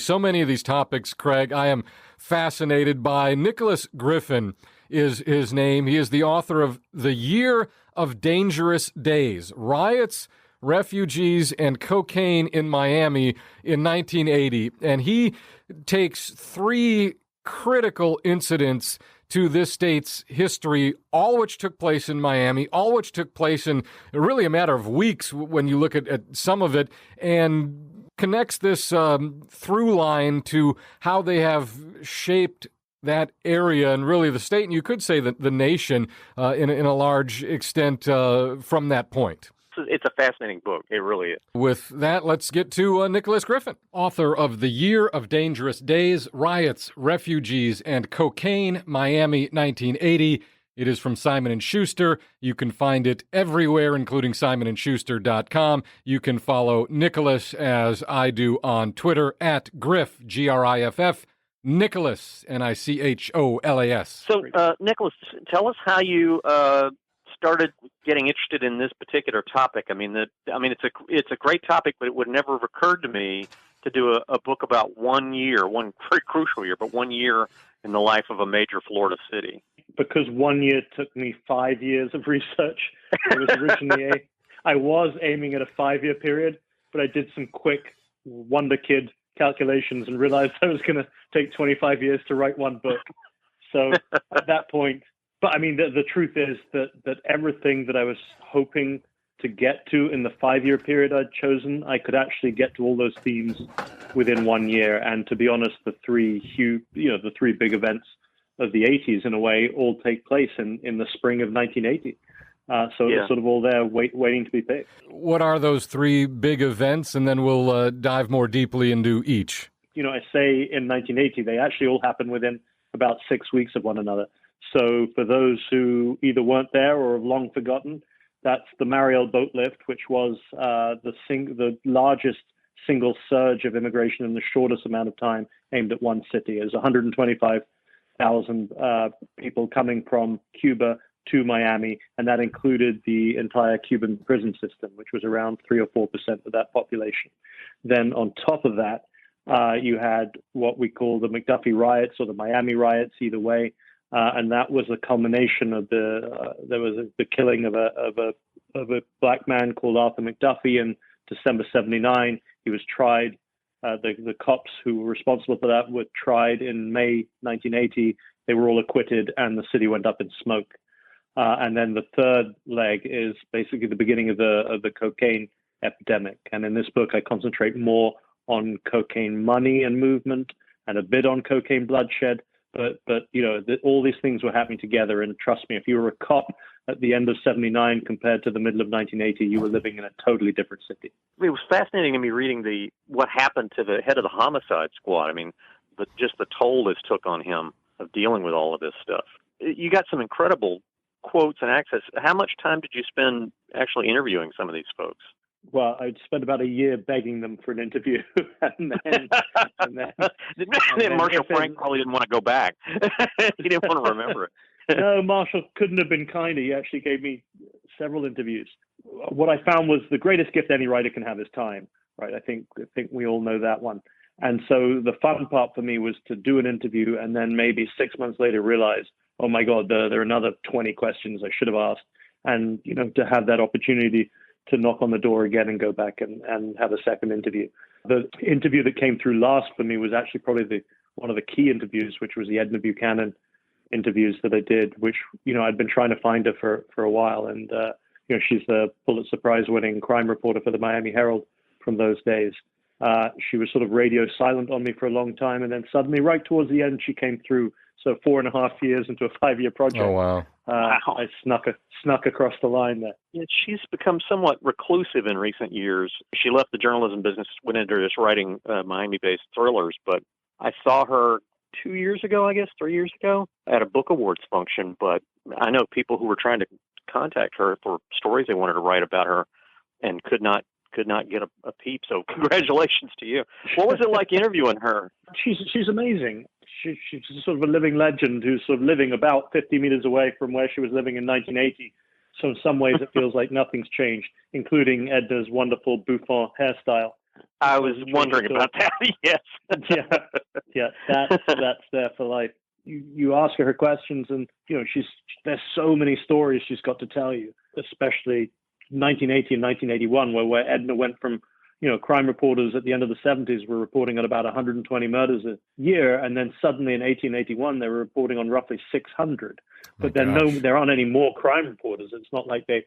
So many of these topics, Craig, I am fascinated by. Nicholas Griffin is his name. He is the author of The Year of Dangerous Days, Riots, Refugees, and Cocaine in Miami in 1980. And he takes three critical incidents to this state's history, all which took place in Miami, all which took place in really a matter of weeks when you look at some of it, and connects this through line to how they have shaped that area and really the state, and you could say that the nation in a large extent from that point. It's a fascinating book. It really is. With that, let's get to Nicholas Griffin, author of The Year of Dangerous Days, Riots, Refugees, and Cocaine, Miami, 1980. It is from Simon and Schuster. You can find it everywhere, including simonandschuster.com. You can follow Nicholas, as I do, on Twitter, at Griff, Griff, Nicholas, Nicholas. So, Nicholas, tell us how you started getting interested in this particular topic. It's a great topic, but it would never have occurred to me to do a book about 1 year, one very crucial year, but 1 year in the life of a major Florida city. Because 1 year took me 5 years of research. I was aiming at a 5-year period, but I did some quick wonder kid calculations and realized I was going to take 25 years to write one book. So at that point, but I mean, the truth is that everything that I was hoping to get to in the 5-year period I'd chosen, I could actually get to all those themes within 1 year. And to be honest, the three big events of the 80s, in a way, all take place in the spring of 1980. It's sort of all there waiting to be picked. What are those three big events? And then we'll dive more deeply into each. I say in 1980, they actually all happened within about 6 weeks of one another. So for those who either weren't there or have long forgotten, that's the Mariel boat lift, which was the largest single surge of immigration in the shortest amount of time aimed at one city. It was 125,000 people coming from Cuba to Miami, and that included the entire Cuban prison system, which was around 3 or 4% of that population. Then on top of that, you had what we call the McDuffie riots or the Miami riots, either way, and that was a culmination of the killing of a black man called Arthur McDuffie in December '79. He was tried. The cops who were responsible for that were tried in May 1980. They were all acquitted, and the city went up in smoke. And then the third leg is basically the beginning of the cocaine epidemic. And in this book, I concentrate more on cocaine money and movement, and a bit on cocaine bloodshed. But all these things were happening together. And trust me, if you were a cop at the end of '79 compared to the middle of 1980, you were living in a totally different city. It was fascinating to me reading what happened to the head of the homicide squad. I mean, just the toll this took on him of dealing with all of this stuff. You got some incredible quotes and access. How much time did you spend actually interviewing some of these folks? Well, I'd spent about a year begging them for an interview. and then Marshall Frank probably didn't want to go back. He didn't want to remember it. No, Marshall couldn't have been kinder. He actually gave me several interviews. What I found was the greatest gift any writer can have is time, right? I think we all know that one. And so the fun part for me was to do an interview and then maybe 6 months later realize, oh my God, there are another 20 questions I should have asked. And, to have that opportunity to knock on the door again and go back and have a second interview. The interview that came through last for me was actually probably one of the key interviews, which was the Edna Buchanan interviews that I did, which, I'd been trying to find her for a while. And, she's the Pulitzer Prize winning crime reporter for the Miami Herald from those days. She was sort of radio silent on me for a long time. And then suddenly right towards the end, she came through. So 4.5 years into a 5-year project. Oh, wow. I snuck across the line there. Yeah, she's become somewhat reclusive in recent years. She left the journalism business, went into just writing Miami-based thrillers. But I saw her 3 years ago, at a book awards function. But I know people who were trying to contact her for stories they wanted to write about her and could not get a peep. So congratulations to you. What was it like interviewing her? She's amazing. She's sort of a living legend who's sort of living about 50 meters away from where she was living in 1980. So in some ways, it feels like nothing's changed, including Edna's wonderful bouffant hairstyle. I was wondering about that. Yes. That's there for life. You ask her questions, and there's so many stories she's got to tell you, especially 1980 and 1981, where Edna went from crime reporters at the end of the 70s were reporting on about 120 murders a year, and then suddenly in 1881 they were reporting on roughly 600. But then there aren't any more crime reporters. It's not like the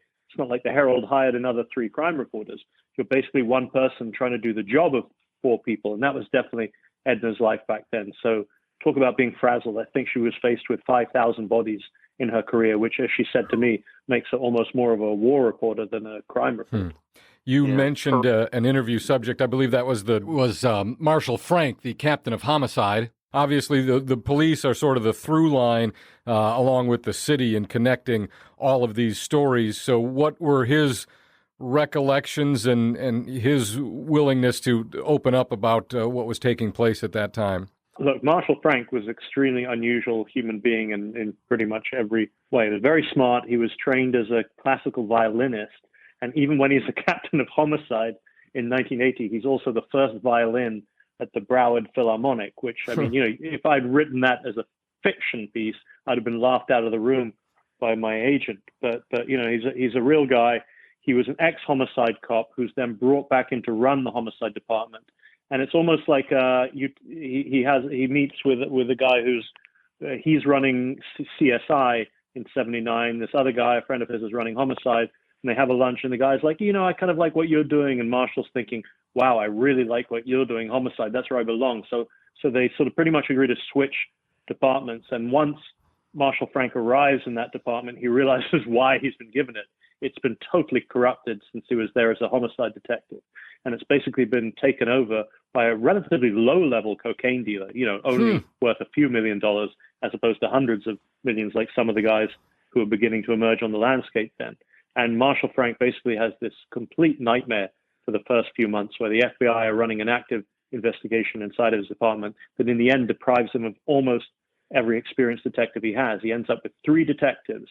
Herald hired another 3 crime reporters. You're basically one person trying to do the job of 4 people, and that was definitely Edna's life back then. So talk about being frazzled. I think she was faced with 5,000 bodies in her career, which, as she said to me, makes her almost more of a war reporter than a crime reporter. You mentioned an interview subject. I believe that was Marshal Frank, the captain of homicide. Obviously, the police are sort of the through line along with the city in connecting all of these stories. So what were his recollections and his willingness to open up about what was taking place at that time? Look, Marshal Frank was an extremely unusual human being in pretty much every way. He was very smart. He was trained as a classical violinist. And even when he's a captain of homicide in 1980, he's also the first violin at the Broward Philharmonic, which, I mean, if I'd written that as a fiction piece, I'd have been laughed out of the room by my agent. But he's a real guy. He was an ex-homicide cop who's then brought back in to run the homicide department. And it's almost like he meets with a guy he's running CSI in 79. This other guy, a friend of his, is running homicide. And they have a lunch, and the guy's like, I kind of like what you're doing. And Marshall's thinking, wow, I really like what you're doing, homicide. That's where I belong. So they sort of pretty much agree to switch departments. And once Marshal Frank arrives in that department, he realizes why he's been given it. It's been totally corrupted since he was there as a homicide detective. And it's basically been taken over by a relatively low-level cocaine dealer, only worth a few $1 million as opposed to hundreds of millions like some of the guys who are beginning to emerge on the landscape then. And Marshal Frank basically has this complete nightmare for the first few months where the FBI are running an active investigation inside of his department that in the end deprives him of almost every experienced detective he has. He ends up with 3 detectives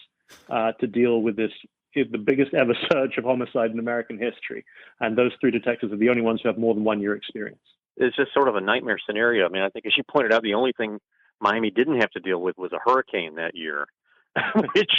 to deal with the biggest ever surge of homicide in American history. And those 3 detectives are the only ones who have more than 1 year experience. It's just sort of a nightmare scenario. I mean, I think as you pointed out, the only thing Miami didn't have to deal with was a hurricane that year. Which,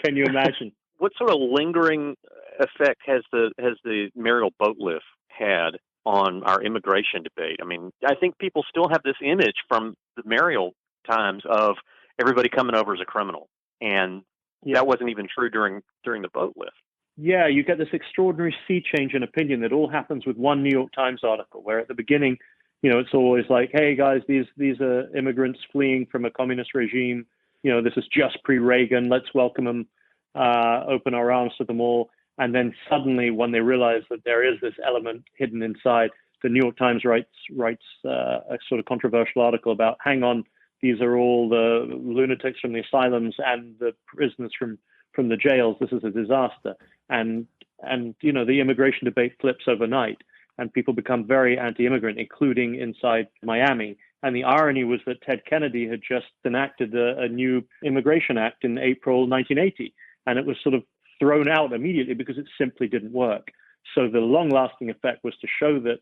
can you imagine? What sort of lingering effect has the Mariel boat lift had on our immigration debate? I mean, I think people still have this image from the Mariel times of everybody coming over as a criminal, and that wasn't even true during the boat lift. Yeah, you get this extraordinary sea change in opinion that all happens with one New York Times article, where at the beginning, it's always like, hey guys, these are immigrants fleeing from a communist regime. This is just pre-Reagan. Let's welcome them, open our arms to them all. And then suddenly, when they realize that there is this element hidden inside, the New York Times writes a sort of controversial article about, hang on, these are all the lunatics from the asylums and the prisoners from the jails. This is a disaster. And the immigration debate flips overnight, and people become very anti-immigrant, including inside Miami. And the irony was that Ted Kennedy had just enacted a new immigration act in April 1980, and it was sort of thrown out immediately because it simply didn't work. So the long-lasting effect was to show that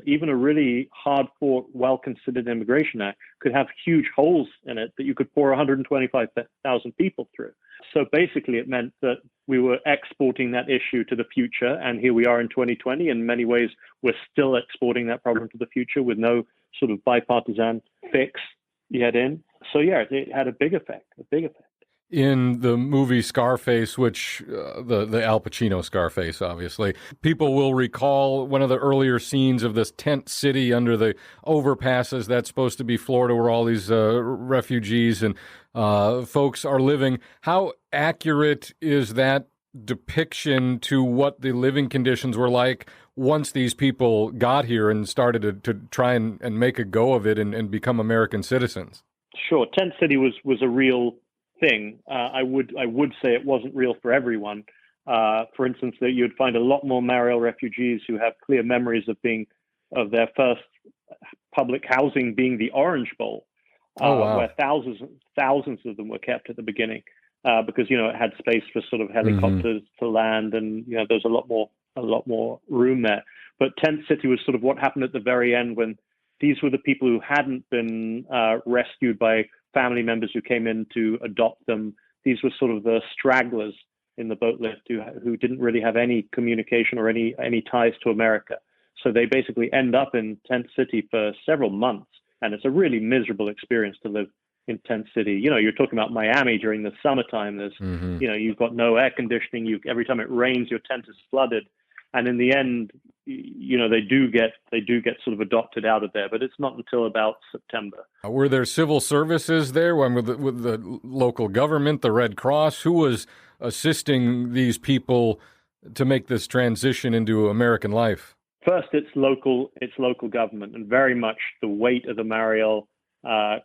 even a really hard-fought, well-considered immigration act could have huge holes in it that you could pour 125,000 people through. So basically it meant that we were exporting that issue to the future, and here we are in 2020. In many ways, we're still exporting that problem to the future with no sort of bipartisan fix yet in. So yeah, it had a big effect. In the movie Scarface, which the Al Pacino Scarface, obviously, people will recall one of the earlier scenes of this tent city under the overpasses. That's supposed to be Florida, where all these refugees and folks are living. How accurate is that depiction to what the living conditions were like once these people got here and started to try and make a go of it and become American citizens? Sure. Tent City was a real thing. I would say it wasn't real for everyone. For instance, that you'd find a lot more Mariel refugees who have clear memories of their first public housing being the Orange Bowl, where thousands of them were kept at the beginning because it had space for sort of helicopters to land, and there's a lot more room there. But Tent City was sort of what happened at the very end, when these were the people who hadn't been rescued by family members who came in to adopt them. These were sort of the stragglers in the boat lift who didn't really have any communication or any ties to America. So they basically end up in Tent City for several months. And it's a really miserable experience to live in Tent City. You're talking about Miami during the summertime. There's, you've got no air conditioning. Every time it rains, your tent is flooded. And in the end, they do get sort of adopted out of there, but it's not until about September. Were there civil services there? With the local government, the Red Cross? Who was assisting these people to make this transition into American life? First, it's local government, and very much the weight of the Mariel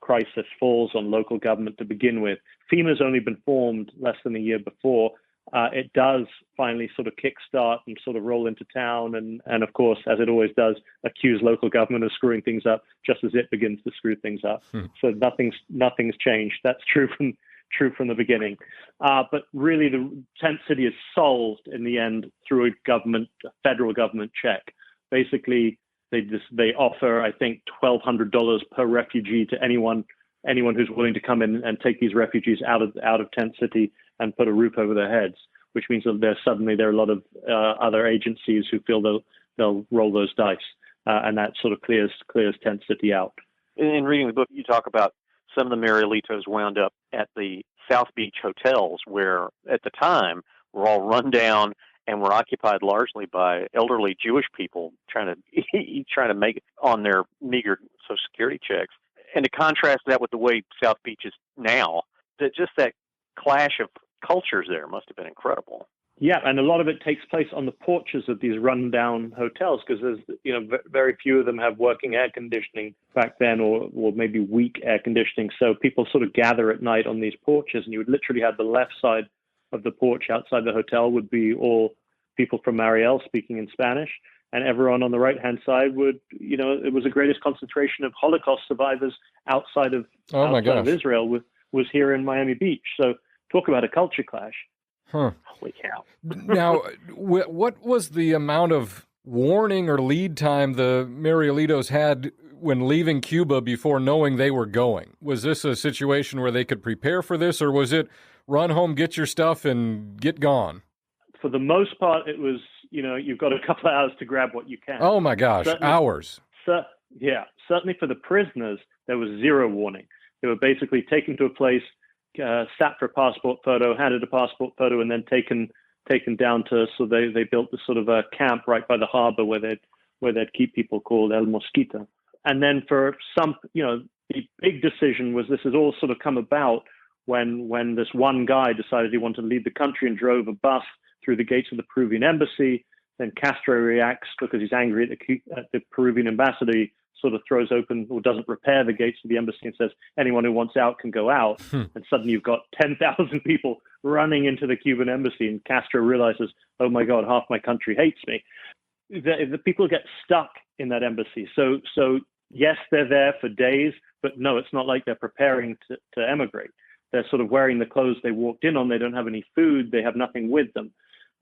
crisis falls on local government to begin with. FEMA's only been formed less than a year before. It does finally sort of kickstart and sort of roll into town, and of course, as it always does, accuse local government of screwing things up just as it begins to screw things up. So nothing's changed. That's true from the beginning. But really, the Tent City is solved in the end through a federal government check. Basically, they offer, I think, $1,200 per refugee to anyone who's willing to come in and take these refugees out of Tent City and put a roof over their heads, which means that there are a lot of other agencies who feel they'll roll those dice, and that sort of clears Tent City out. In reading the book, you talk about some of the Marielitos wound up at the South Beach hotels, where at the time were all run down and were occupied largely by elderly Jewish people trying to make it on their meager Social Security checks. And to contrast that with the way South Beach is now, that clash of cultures there must have been incredible. Yeah, and a lot of it takes place on the porches of these run-down hotels, because there's, very few of them have working air conditioning back then, or maybe weak air conditioning. So people sort of gather at night on these porches, and you would literally have the left side of the porch outside the hotel would be all people from Mariel speaking in Spanish, and everyone on the right-hand side would, it was the greatest concentration of Holocaust survivors outside of Israel was here in Miami Beach. So talk about a culture clash. Huh. Holy cow. Now, what was the amount of warning or lead time the Marielitos had when leaving Cuba before knowing they were going? Was this a situation where they could prepare for this, or was it run home, get your stuff, and get gone? For the most part, it was, you've got a couple of hours to grab what you can. Oh, my gosh, hours. Certainly for the prisoners, there was zero warning. They were basically taken to a place, sat for a passport photo, handed a passport photo, and then taken down to, so they built this sort of a camp right by the harbor where they'd keep people, called El Mosquito. And then for some, the big decision was, this has all sort of come about when this one guy decided he wanted to leave the country and drove a bus through the gates of the Peruvian embassy. Then Castro reacts because he's angry at the Peruvian ambassador. He sort of throws open or doesn't repair the gates of the embassy and says, anyone who wants out can go out. And suddenly you've got 10,000 people running into the Cuban embassy, and Castro realizes, oh my God, half my country hates me. The people get stuck in that embassy. So yes, they're there for days, but no, it's not like they're preparing to emigrate. They're sort of wearing the clothes they walked in on. They don't have any food. They have nothing with them.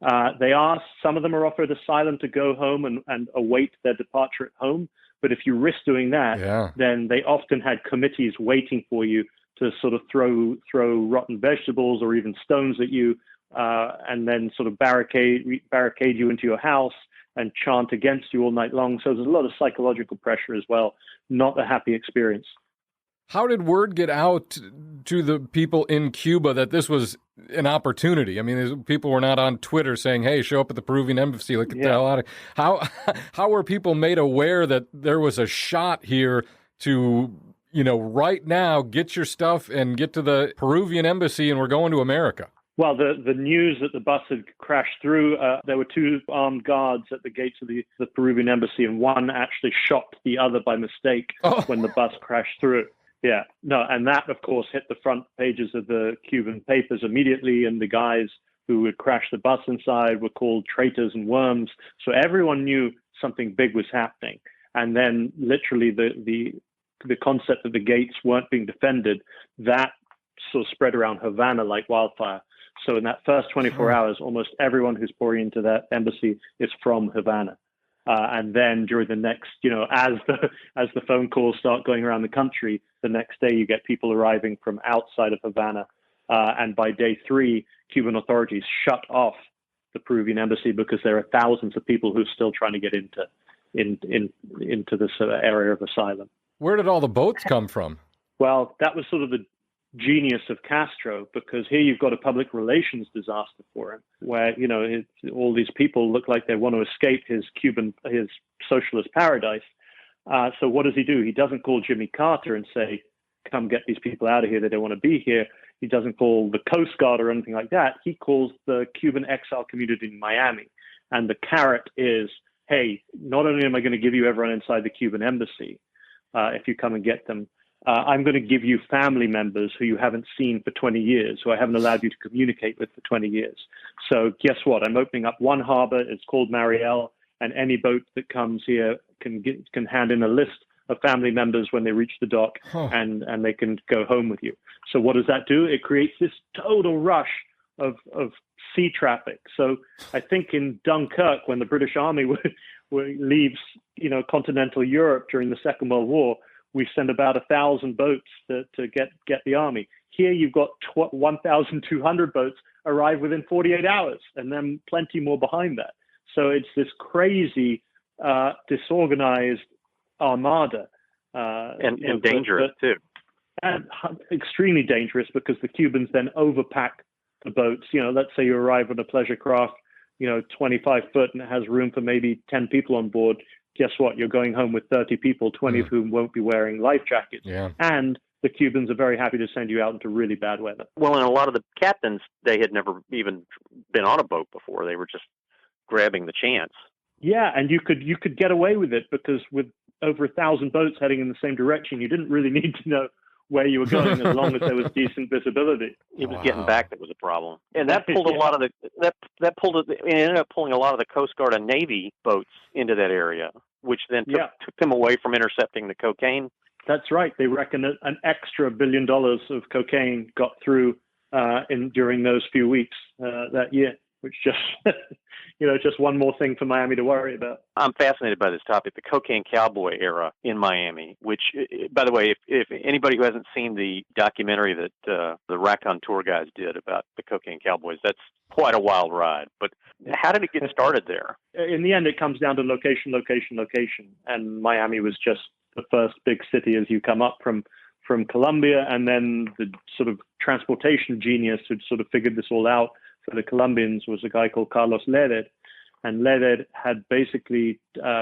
Some of them are offered asylum to go home and await their departure at home. But if you risk doing that, then they often had committees waiting for you to sort of throw rotten vegetables or even stones at you, and then sort of barricade you into your house and chant against you all night long. So there's a lot of psychological pressure as well. Not a happy experience. How did word get out to the people in Cuba that this was an opportunity? I mean, people were not on Twitter saying, hey, show up at the Peruvian embassy, get the hell out of. How were people made aware that there was a shot here to, right now, get your stuff and get to the Peruvian embassy and we're going to America? Well, the news that the bus had crashed through, there were two armed guards at the gates of the Peruvian embassy, and one actually shot the other by mistake when the bus crashed through. Yeah, no, and that, of course, hit the front pages of the Cuban papers immediately, and the guys who had crashed the bus inside were called traitors and worms. So everyone knew something big was happening. And then literally the concept that the gates weren't being defended, that sort of spread around Havana like wildfire. So in that first 24 hours, almost everyone who's pouring into that embassy is from Havana. And then during the next, as the phone calls start going around the country, the next day you get people arriving from outside of Havana. And by day 3, Cuban authorities shut off the Peruvian embassy because there are thousands of people who are still trying to get into this area of asylum. Where did all the boats come from? Well, that was sort of the genius of Castro, because here you've got a public relations disaster for him, where all these people look like they want to escape his socialist paradise. So what does he do? He doesn't call Jimmy Carter and say, "Come get these people out of here. They don't want to be here." He doesn't call the Coast Guard or anything like that. He calls the Cuban exile community in Miami, and the carrot is, "Hey, not only am I going to give you everyone inside the Cuban embassy, if you come and get them, I'm going to give you family members who you haven't seen for 20 years, who I haven't allowed you to communicate with for 20 years. So guess what? I'm opening up one harbor. It's called Mariel, and any boat that comes here can hand in a list of family members when they reach the dock, and they can go home with you." So what does that do? It creates this total rush of sea traffic. So I think in Dunkirk, when the British Army leaves, continental Europe during the Second World War, we send about 1,000 boats to get the army. Here you've got 1,200 boats arrive within 48 hours, and then plenty more behind that. So it's this crazy, disorganized armada. And dangerous, too. And extremely dangerous, because the Cubans then overpack the boats. Let's say you arrive on a pleasure craft, 25 foot, and it has room for maybe 10 people on board. Guess what? You're going home with 30 people, 20 of whom won't be wearing life jackets. Yeah. And the Cubans are very happy to send you out into really bad weather. Well, and a lot of the captains, they had never even been on a boat before. They were just grabbing the chance. Yeah, and you could get away with it, because with over 1,000 boats heading in the same direction, you didn't really need to know where you were going, as long as there was decent visibility. It was getting back that was a problem, and that pulled a lot of it ended up pulling a lot of the Coast Guard and Navy boats into that area, which then took them away from intercepting the cocaine. That's right. They reckon that an extra $1 billion of cocaine got through during those few weeks that year, which just just one more thing for Miami to worry about. I'm fascinated by this topic, the cocaine cowboy era in Miami, which, by the way, if anybody who hasn't seen the documentary that the Raccoon Tour guys did about the cocaine cowboys, that's quite a wild ride. But how did it get started there? In the end, it comes down to location. And Miami was just the first big city as you come up from Colombia, and then the sort of transportation genius who'd sort of figured this all out for the Colombians was a guy called Carlos Leded. And Leded had basically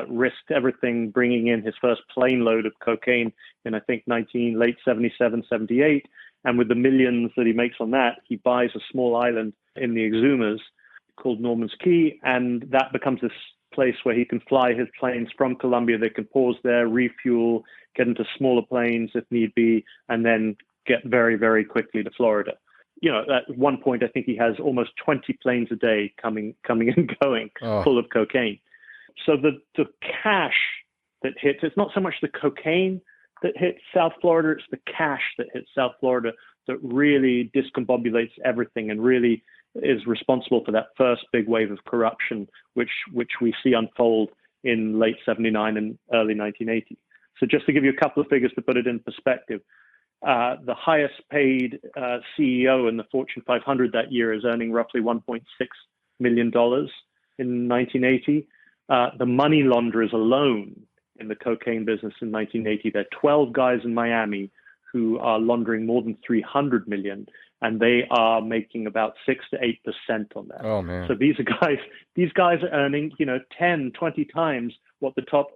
risked everything, bringing in his first plane load of cocaine in, I think, late 77, 78. And with the millions that he makes on that, he buys a small island in the Exumas called Norman's Key. And that becomes this place where he can fly his planes from Colombia. They can pause there, refuel, get into smaller planes if need be, and then get very, very quickly to Florida. At one point, I think he has almost 20 planes a day coming and going, full of cocaine. So the cash that hits, it's not so much the cocaine that hits South Florida, it's the cash that hits South Florida that really discombobulates everything and really is responsible for that first big wave of corruption, which we see unfold in late 79 and early 1980. So just to give you a couple of figures to put it in perspective, the highest paid CEO in the Fortune 500 that year is earning roughly $1.6 million in 1980. The money launderers alone in the cocaine business in 1980, there are 12 guys in Miami who are laundering more than 300 million, and they are making about 6 to 8% on that. Oh, man. So these guys are earning, 10, 20 times what the top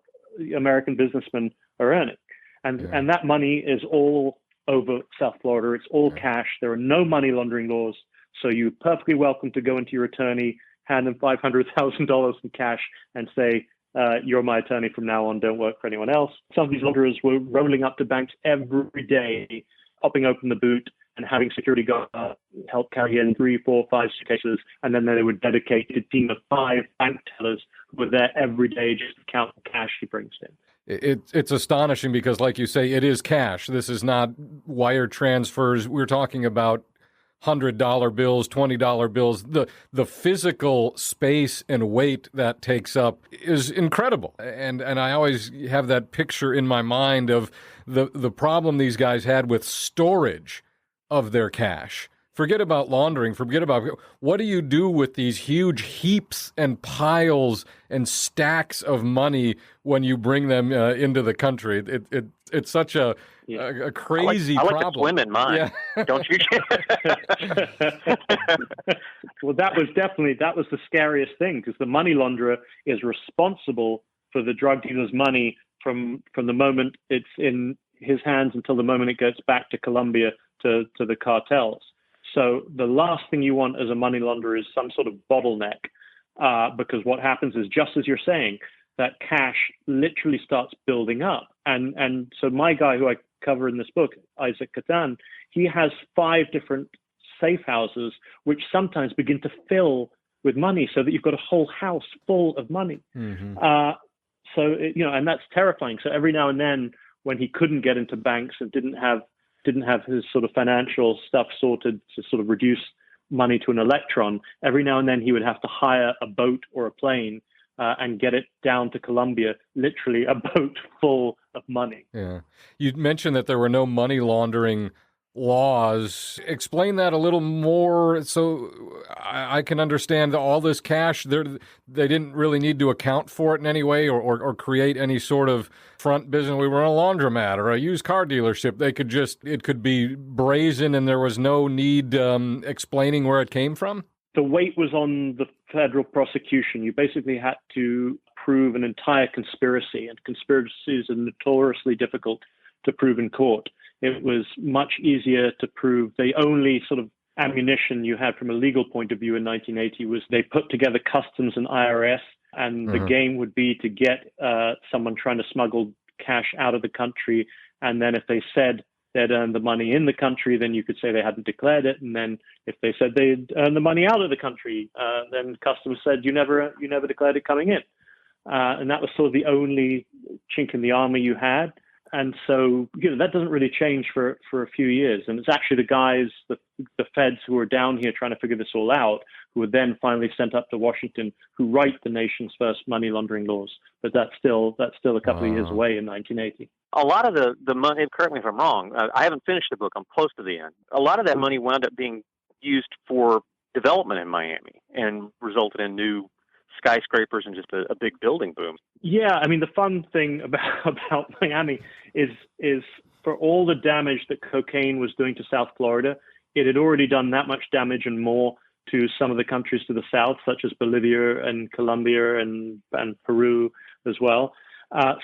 American businessmen are earning. And that money is all over South Florida. It's all cash. There are no money laundering laws. So you're perfectly welcome to go into your attorney, hand them $500,000 in cash, and say, you're my attorney from now on, don't work for anyone else. Some of these launderers were rolling up to banks every day, popping open the boot and having security guards help carry in 3, 4, 5 suitcases. And then they would dedicate a team of 5 bank tellers who were there every day just to count the cash he brings in. It's astonishing because, like you say, it is cash. This is not wire transfers. We're talking about $100 bills, $20 bills. The physical space and weight that takes up is incredible. And I always have that picture in my mind of the problem these guys had with storage of their cash. Forget about laundering. Forget about what do you do with these huge heaps and piles and stacks of money when you bring them into the country? It's such a crazy problem. I like to swim in mine, don't you? Well, that was the scariest thing, because the money launderer is responsible for the drug dealer's money from the moment it's in his hands until the moment it gets back to Colombia to the cartels. So the last thing you want as a money launderer is some sort of bottleneck, because what happens is, just as you're saying, that cash literally starts building up. And so my guy who I cover in this book, Isaac Catan, he has 5 different safe houses, which sometimes begin to fill with money, so that you've got a whole house full of money. Mm-hmm. And that's terrifying. So every now and then, when he couldn't get into banks and didn't have his sort of financial stuff sorted to sort of reduce money to an electron, every now and then he would have to hire a boat or a plane and get it down to Colombia, literally a boat full of money. Yeah. You mentioned that there were no money laundering laws. Explain that a little more so I can understand all this cash. They didn't really need to account for it in any way or create any sort of front business. We were in a laundromat or a used car dealership. It could be brazen, and there was no need explaining where it came from? The weight was on the federal prosecution. You basically had to prove an entire conspiracy, and conspiracies are notoriously difficult to prove in court. It was much easier to prove. The only sort of ammunition you had from a legal point of view in 1980 was they put together customs and IRS, and the game would be to get someone trying to smuggle cash out of the country. And then if they said they'd earned the money in the country, then you could say they hadn't declared it. And then if they said they'd earned the money out of the country, then customs said you never declared it coming in. And that was sort of the only chink in the armor you had. And so, that doesn't really change for a few years. And it's actually the guys, the feds who are down here trying to figure this all out, who were then finally sent up to Washington, who write the nation's first money laundering laws. But that's still a couple of years away in 1980. A lot of the money, correct me if I'm wrong, I haven't finished the book, I'm close to the end. A lot of that money wound up being used for development in Miami and resulted in new skyscrapers and just a big building boom. Yeah, I mean, the fun thing about Miami is for all the damage that cocaine was doing to South Florida, it had already done that much damage and more to some of the countries to the south, such as Bolivia and Colombia and Peru as well.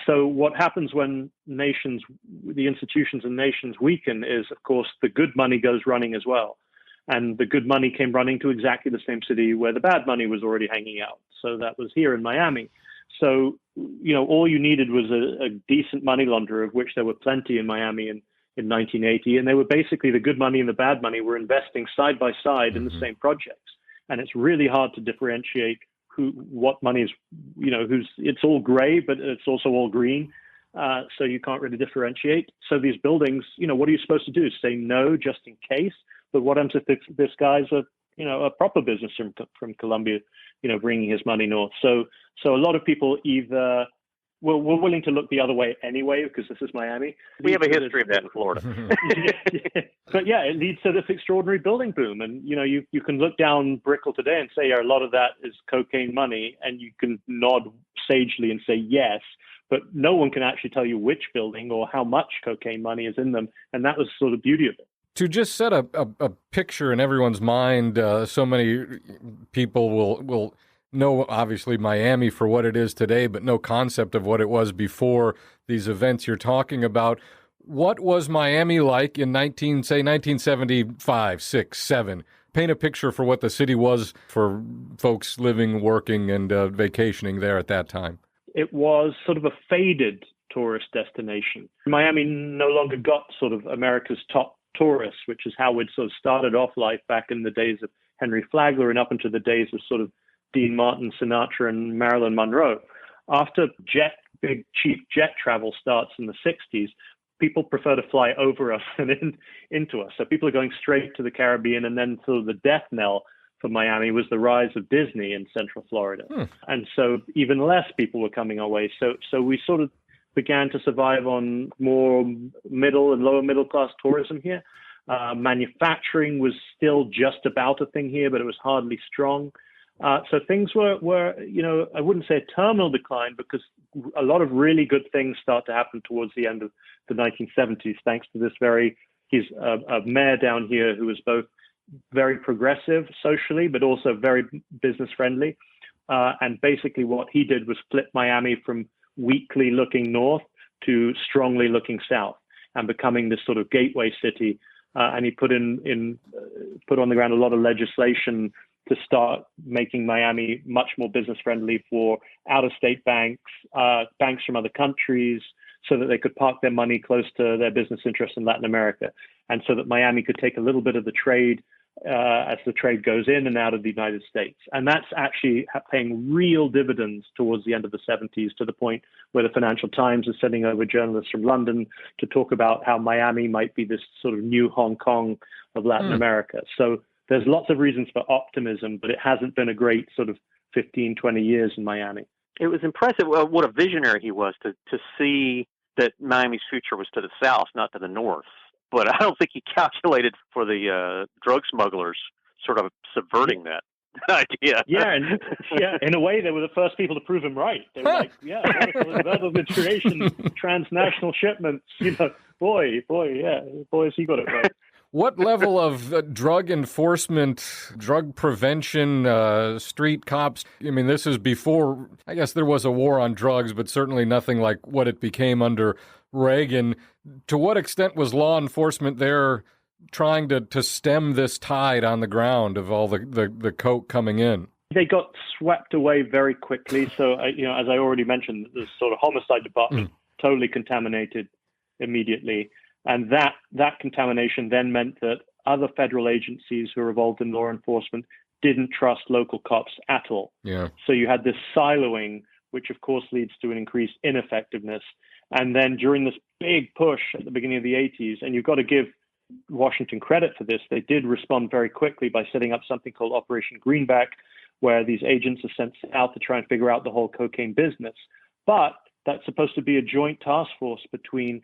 So what happens when the institutions and nations weaken is, of course, the good money goes running as well. And the good money came running to exactly the same city where the bad money was already hanging out. So that was here in Miami. So, all you needed was a decent money launderer, of which there were plenty in Miami in 1980. And they were basically, the good money and the bad money were investing side by side in the same projects. And it's really hard to differentiate what money is, it's all gray, but it's also all green. So you can't really differentiate. So these buildings, what are you supposed to do? Say no just in case? But what happens if this guy's a proper business from Colombia, bringing his money north? So a lot of people either we're willing to look the other way anyway, because this is Miami. We have a history of that in Florida. But yeah, it leads to this extraordinary building boom. And, you can look down Brickell today and say, a lot of that is cocaine money. And you can nod sagely and say yes. But no one can actually tell you which building or how much cocaine money is in them. And that was sort of the beauty of it. To just set a picture in everyone's mind, so many people will know, obviously, Miami for what it is today, but no concept of what it was before these events you're talking about. What was Miami like in 1975, 6, 7? Paint a picture for what the city was for folks living, working, and vacationing there at that time. It was sort of a faded tourist destination. Miami no longer got sort of America's top tourists, which is how we'd sort of started off life back in the days of Henry Flagler and up into the days of sort of Dean Martin, Sinatra, and Marilyn Monroe. After big cheap jet travel starts in the 60s, people prefer to fly over us and into us. So people are going straight to the Caribbean, and then sort of the death knell for Miami was the rise of Disney in Central Florida. And so even less people were coming our way. So we sort of began to survive on more middle and lower middle class tourism here. Manufacturing was still just about a thing here, but it was hardly strong. So things were, I wouldn't say a terminal decline, because a lot of really good things start to happen towards the end of the 1970s, thanks to he's a mayor down here who was both very progressive socially, but also very business friendly. And basically what he did was flip Miami from weakly looking north to strongly looking south and becoming this sort of gateway city. And he put on the ground a lot of legislation to start making Miami much more business friendly for out-of-state banks, banks from other countries, so that they could park their money close to their business interests in Latin America, and so that Miami could take a little bit of the trade as the trade goes in and out of the United States. And that's actually paying real dividends towards the end of the 70s, to the point where the Financial Times is sending over journalists from London to talk about how Miami might be this sort of new Hong Kong of Latin America. So there's lots of reasons for optimism, but it hasn't been a great sort of 15, 20 years in Miami. It was impressive what a visionary he was to see that Miami's future was to the south, not to the north. But I don't think he calculated for the drug smugglers sort of subverting that idea. In a way, they were the first people to prove him right. They were like, vertical integration, transnational shipments, boy, has he got it right. What level of drug enforcement, drug prevention, street cops? I mean, this is before, I guess there was a war on drugs, but certainly nothing like what it became under Reagan. To what extent was law enforcement there trying to stem this tide on the ground of all the coke coming in? They got swept away very quickly. So, as I already mentioned, the sort of homicide department totally contaminated immediately. And that contamination then meant that other federal agencies who were involved in law enforcement didn't trust local cops at all. Yeah. So you had this siloing, which of course leads to an increased ineffectiveness. And then during this big push at the beginning of the 80s, and you've got to give Washington credit for this, they did respond very quickly by setting up something called Operation Greenback, where these agents are sent out to try and figure out the whole cocaine business. But that's supposed to be a joint task force between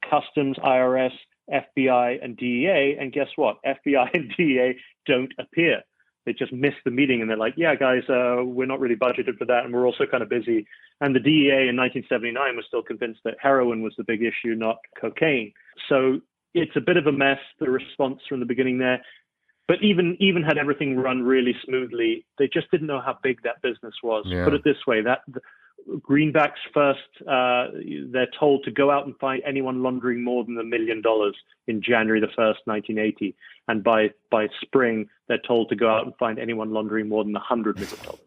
Customs, IRS, FBI, and DEA. And guess what? FBI and DEA don't appear. They just miss the meeting, and they're like, yeah, guys, we're not really budgeted for that, and we're also kind of busy. And the DEA in 1979 was still convinced that heroin was the big issue, not cocaine. So it's a bit of a mess, the response from the beginning there. But even had everything run really smoothly, they just didn't know how big that business was. Yeah. Put it this way, Greenback's first, they're told to go out and find anyone laundering more than $1 million in January the 1st, 1980. And by spring, they're told to go out and find anyone laundering more than $100 million.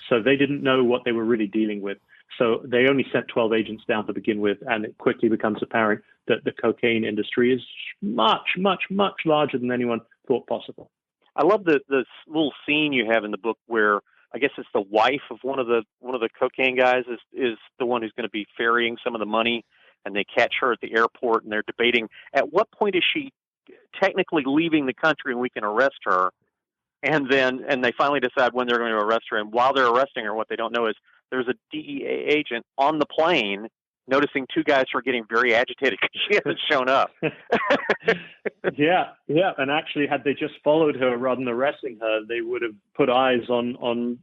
So they didn't know what they were really dealing with. So they only sent 12 agents down to begin with, and it quickly becomes apparent that the cocaine industry is much, much, much larger than anyone thought possible. I love the little scene you have in the book where I guess it's the wife of one of the cocaine guys is the one who's going to be ferrying some of the money, and they catch her at the airport, and they're debating at what point is she technically leaving the country and we can arrest her. And they finally decide when they're going to arrest her. And while they're arresting her, what they don't know is there's a DEA agent on the plane noticing two guys who are getting very agitated because she hasn't shown up. Yeah. And actually, had they just followed her rather than arresting her, they would have put eyes on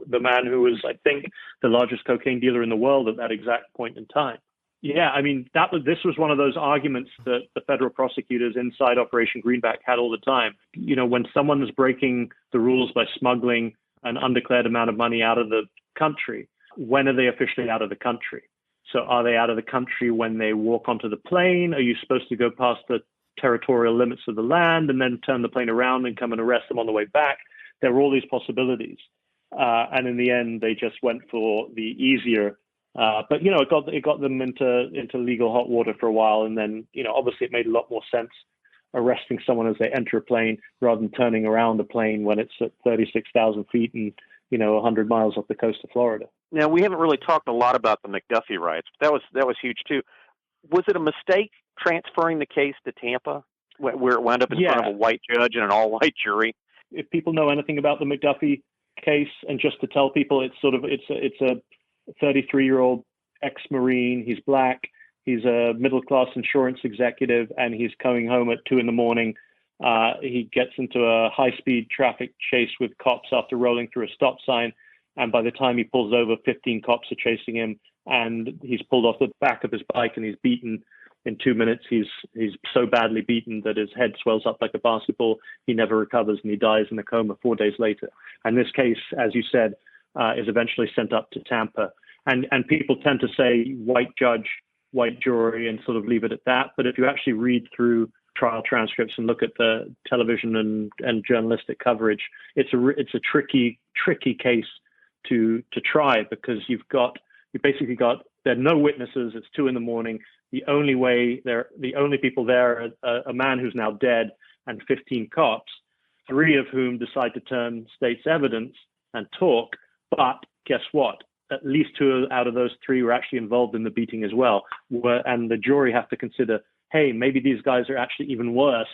the man who was, I think, the largest cocaine dealer in the world at that exact point in time. Yeah, I mean, this was one of those arguments that the federal prosecutors inside Operation Greenback had all the time. When someone is breaking the rules by smuggling an undeclared amount of money out of the country, when are they officially out of the country? So are they out of the country when they walk onto the plane? Are you supposed to go past the territorial limits of the land and then turn the plane around and come and arrest them on the way back? There were all these possibilities. And in the end, they just went for the easier. But it got them into legal hot water for a while. And then, obviously it made a lot more sense arresting someone as they enter a plane rather than turning around a plane when it's at 36,000 feet and, 100 miles off the coast of Florida. Now, we haven't really talked a lot about the McDuffie riots, but that was huge too. Was it a mistake transferring the case to Tampa, where it wound up in front of a white judge and an all-white jury? If people know anything about the McDuffie case, and just to tell people, it's a 33-year-old ex-Marine. He's black. He's a middle-class insurance executive, and he's coming home at 2 a.m. He gets into a high-speed traffic chase with cops after rolling through a stop sign. And by the time he pulls over, 15 cops are chasing him, and he's pulled off the back of his bike, and he's beaten. In 2 minutes, he's so badly beaten that his head swells up like a basketball. He never recovers, and he dies in a coma 4 days later. And this case, as you said, is eventually sent up to Tampa. And people tend to say white judge, white jury, and sort of leave it at that. But if you actually read through trial transcripts and look at the television and journalistic coverage, it's a tricky case to try, because you basically got, there are no witnesses. It's 2 a.m. The only people there are a man who's now dead and 15 cops, 3 of whom decide to turn state's evidence and talk. But guess what? At least 2 out of those 3 were actually involved in the beating as well. And the jury have to consider, hey, maybe these guys are actually even worse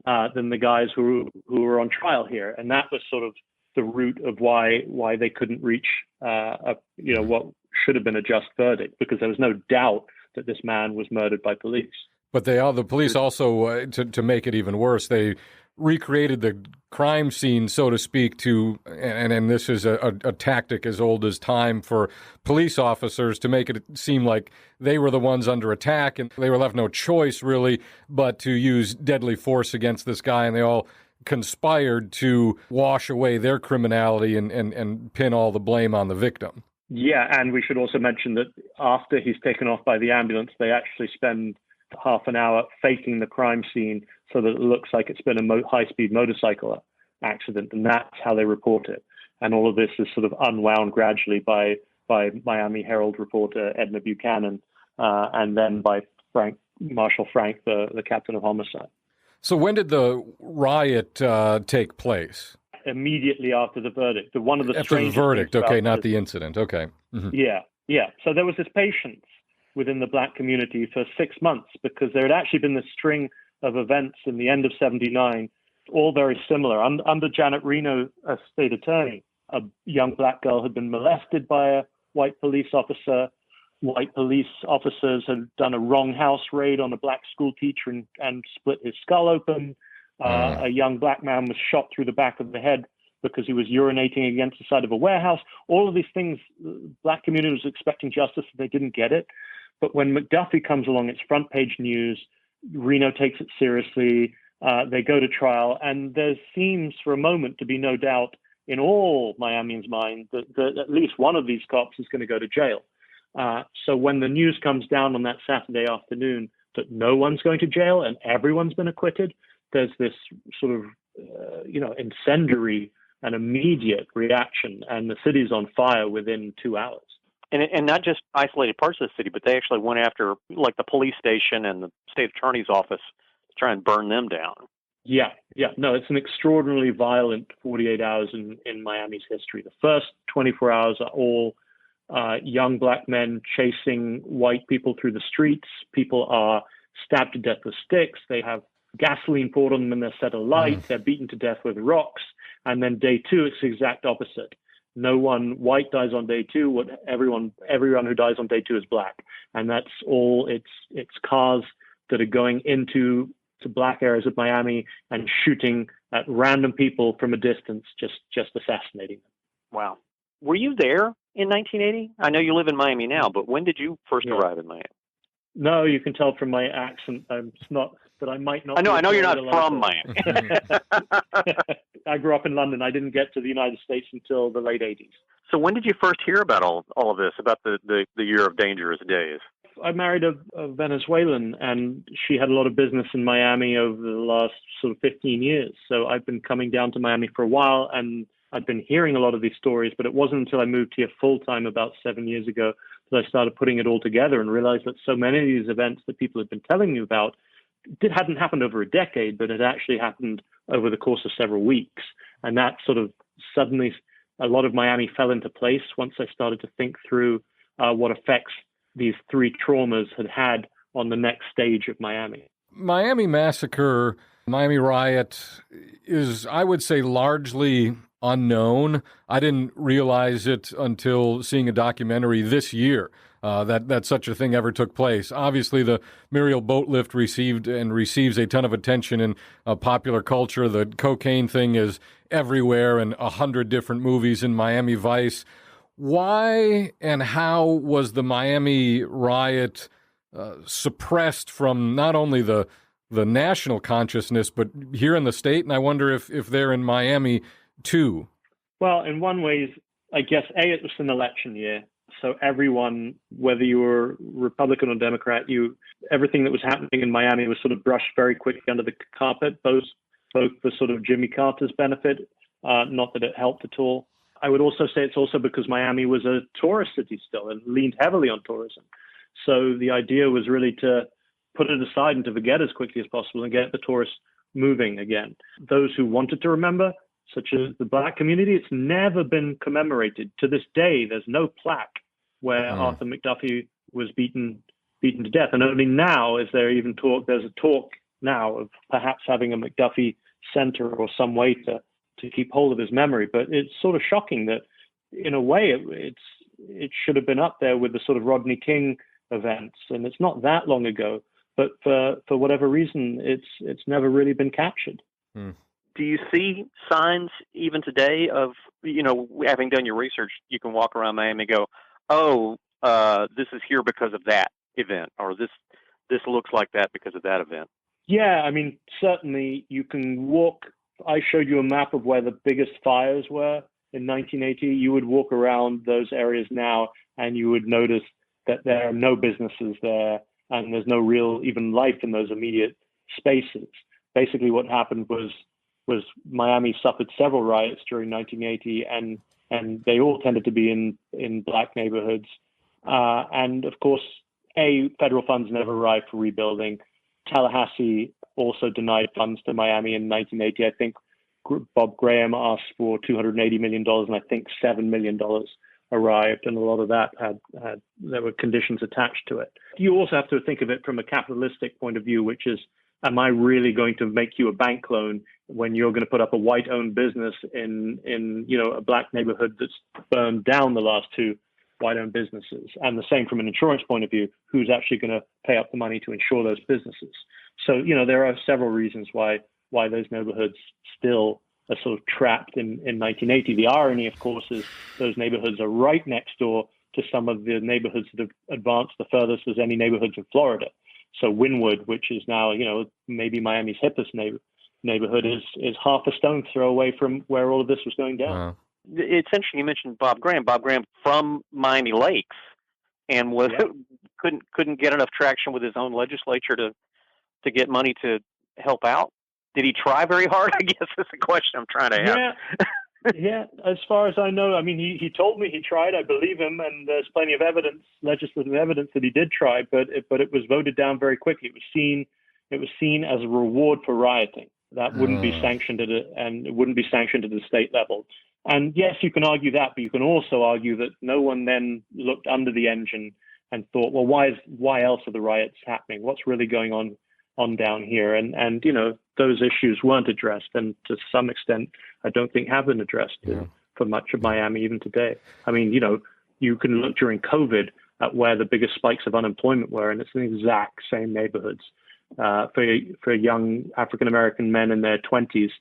than the guys who were on trial here. And that was sort of the root of why they couldn't reach what should have been a just verdict, because there was no doubt that this man was murdered by police. But the police also, to make it even worse, they recreated the crime scene, so to speak, and this is a tactic as old as time for police officers, to make it seem like they were the ones under attack and they were left no choice really but to use deadly force against this guy, and they all conspired to wash away their criminality and pin all the blame on the victim. Yeah, and we should also mention that after he's taken off by the ambulance, they actually spend half an hour faking the crime scene so that it looks like it's been a high-speed motorcycle accident, and that's how they report it. And all of this is sort of unwound gradually by Miami Herald reporter Edna Buchanan, and then by Marshal Frank, the captain of homicide. So when did the riot take place? Immediately after the verdict. After the verdict, okay, not the incident, okay. Mm-hmm. Yeah. So there was this patience within the black community for 6 months, because there had actually been this string of events in the end of '79, all very similar. Under Janet Reno, a state attorney, a young black girl had been molested by a white police officer. White police officers had done a wrong house raid on a black school teacher and split his skull open. A young black man was shot through the back of the head because he was urinating against the side of a warehouse. All of these things, the black community was expecting justice, and they didn't get it. But when McDuffie comes along, it's front page news. Reno takes it seriously. They go to trial, and there seems for a moment to be no doubt in all Miamians' mind that at least one of these cops is going to go to jail. So when the news comes down on that Saturday afternoon that no one's going to jail and everyone's been acquitted, there's this sort of, incendiary and immediate reaction, and the city's on fire within 2 hours. And not just isolated parts of the city, but they actually went after, like, the police station and the state attorney's office to try and burn them down. Yeah. No, it's an extraordinarily violent 48 hours in Miami's history. The first 24 hours are all young black men chasing white people through the streets. People are stabbed to death with sticks. They have gasoline poured on them and they're set alight. They're beaten to death with rocks. And then day 2, it's the exact opposite. No one white dies on day 2. Everyone who dies on day 2 is black. And that's all. It's cars that are going into black areas of Miami and shooting at random people from a distance, just assassinating them. Wow. Were you there in 1980? I know you live in Miami now, but when did you first arrive in Miami? No, you can tell from my accent. It's not that I might not. I know you're not from Miami. I grew up in London. I didn't get to the United States until the late 80s. So when did you first hear about all of this, about the year of dangerous days? I married a Venezuelan, and she had a lot of business in Miami over the last sort of 15 years. So I've been coming down to Miami for a while, and I've been hearing a lot of these stories, but it wasn't until I moved here full-time about 7 years ago that I started putting it all together and realized that so many of these events that people had been telling me about hadn't happened over a decade, but had actually happened over the course of several weeks. And that sort of suddenly, a lot of Miami fell into place once I started to think through what effects these 3 traumas had on the next stage of Miami. Miami Massacre, Miami Riot is, I would say, largely unknown. I didn't realize it until seeing a documentary this year that such a thing ever took place. Obviously, the Mariel boat lift received and receives a ton of attention in popular culture. The cocaine thing is everywhere in 100 different movies in Miami Vice. Why and how was the Miami riot suppressed from not only the national consciousness, but here in the state? And I wonder if they're in Miami too. Well, in one way, I guess, it was an election year. So everyone, whether you were Republican or Democrat, everything that was happening in Miami was sort of brushed very quickly under the carpet, both for sort of Jimmy Carter's benefit, not that it helped at all. I would also say it's also because Miami was a tourist city still and leaned heavily on tourism. So the idea was really to put it aside and to forget as quickly as possible and get the tourists moving again. Those who wanted to remember, such as the Black community, it's never been commemorated. To this day, there's no plaque where Arthur McDuffie was beaten to death. And only now is there even talk, there's a talk now of perhaps having a McDuffie Center or some way to keep hold of his memory. But it's sort of shocking that, in a way, it should have been up there with the sort of Rodney King events. And it's not that long ago. But for whatever reason, it's never really been captured. Do you see signs even today of, having done your research, you can walk around Miami and go, oh, this is here because of that event, or this looks like that because of that event? Yeah, I mean, certainly you can walk. I showed you a map of where the biggest fires were in 1980. You would walk around those areas now and you would notice that there are no businesses there and there's no real even life in those immediate spaces. Basically what happened was Miami suffered several riots during 1980 and they all tended to be in Black neighborhoods. And of course, federal funds never arrived for rebuilding. Tallahassee also denied funds to Miami in 1980. I think Bob Graham asked for $280 million, and I think $7 million arrived, and a lot of that there were conditions attached to it. You also have to think of it from a capitalistic point of view, which is, am I really going to make you a bank loan when you're going to put up a white-owned business in a Black neighborhood that's burned down the last two white-owned businesses? And the same from an insurance point of view, who's actually going to pay up the money to insure those businesses? So, there are several reasons why those neighborhoods still are sort of trapped in 1980. The irony, of course, is those neighborhoods are right next door to some of the neighborhoods that have advanced the furthest as any neighborhoods in Florida. So Wynwood, which is now, maybe Miami's hippest neighborhood, is half a stone's throw away from where all of this was going down. Wow. It's interesting you mentioned Bob Graham. Bob Graham from Miami Lakes, and couldn't get enough traction with his own legislature to get money to help out. Did he try very hard? I guess that's the question I'm trying to ask. Yeah. As far as I know, I mean, he told me he tried. I believe him, and there's plenty of legislative evidence that he did try. But it was voted down very quickly. It was seen as a reward for rioting. That wouldn't be sanctioned and it wouldn't be sanctioned at the state level. And yes, you can argue that, but you can also argue that no one then looked under the engine and thought, well, why else are the riots happening? What's really going on down here? And those issues weren't addressed, and to some extent, I don't think have been addressed for much of Miami even today. I mean, you can look during COVID at where the biggest spikes of unemployment were, and it's the exact same neighborhoods. For young African-American men in their 20s,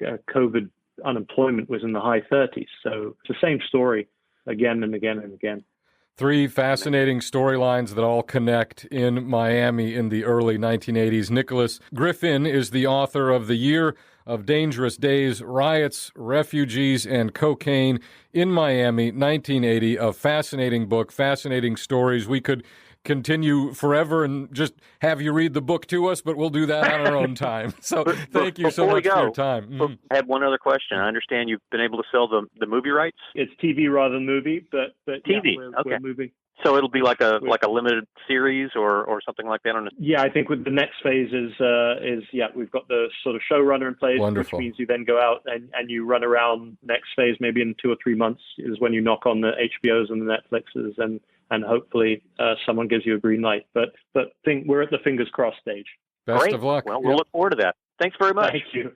COVID unemployment was in the high 30s. So it's the same story again and again and again. Three fascinating storylines that all connect in Miami in the early 1980s. Nicholas Griffin is the author of The Year of Dangerous Days, Riots, Refugees, and Cocaine in Miami, 1980. A fascinating book, fascinating stories. We could continue forever and just have you read the book to us, but we'll do that on our own time. So thank you so much for your time. I had one other question. I understand you've been able to sell the movie rights? It's TV rather than movie, but TV. yeah, we're moving. So it'll be like a limited series or something like that on it. Yeah, I think with the next phase is we've got the sort of showrunner in place, Wonderful. which means you then go out and you run around. Next phase, maybe in 2 or 3 months, is when you knock on the HBOs and the Netflixes, and hopefully someone gives you a green light. But we're at the fingers crossed stage. Best Great. of luck. Well, we'll look forward to that. Thanks very much. Thank you.